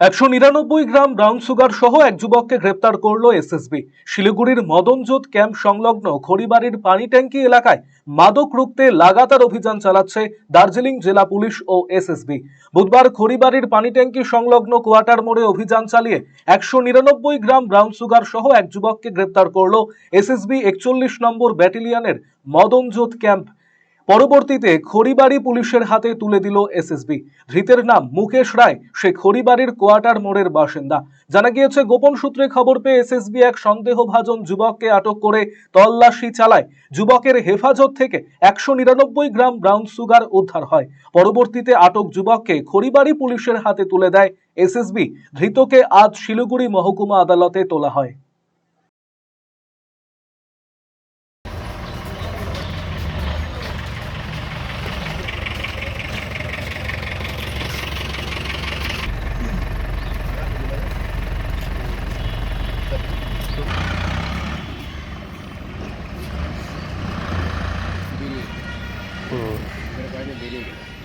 199 gram brown sugar সহ এক যুবককে গ্রেপ্তার করলো এসএসবি। শিলিগুড়ির মদনজোত ক্যাম্প সংলগ্ন খড়িবাড়ির পানি ট্যাঙ্কি এলাকায় মাদক রুখতে লাগাতার অভিযান চালাচ্ছে দার্জিলিং জেলা পুলিশ ও এসএসবি। বুধবার খড়িবাড়ির পানি ট্যাঙ্কি সংলগ্ন কোয়ার্টার মোড়ে অভিযান চালিয়ে 199 গ্রাম ব্রাউন সুগার সহ এক যুবককে গ্রেপ্তার করলো এসএসবি 41 নম্বর ব্যাটালিয়নের মদনজোত ক্যাম্প। পরবর্তীতে খড়িবাড়ি পুলিশের হাতে তুলে দিল এসএসবি। ধৃতের নাম মুকেশ রায়, সে খড়িবাড়ির কোয়ার্টার মোড়ের বাসিন্দা। জানা গিয়েছে, গোপন সূত্রে খবর পেয়ে এসএসবি এক সন্দেহভাজন যুবককে আটক করে তল্লাশি চালায়। যুবকের হেফাজত থেকে 199 গ্রাম ব্রাউন সুগার উদ্ধার হয়। পরবর্তীতে আটক যুবককে খড়িবাড়ি পুলিশের হাতে তুলে দেয় এসএসবি। ধৃতকে আজ শিলিগুড়ি মহকুমা আদালতে তোলা হয়। मेरे पास में दे देंगे।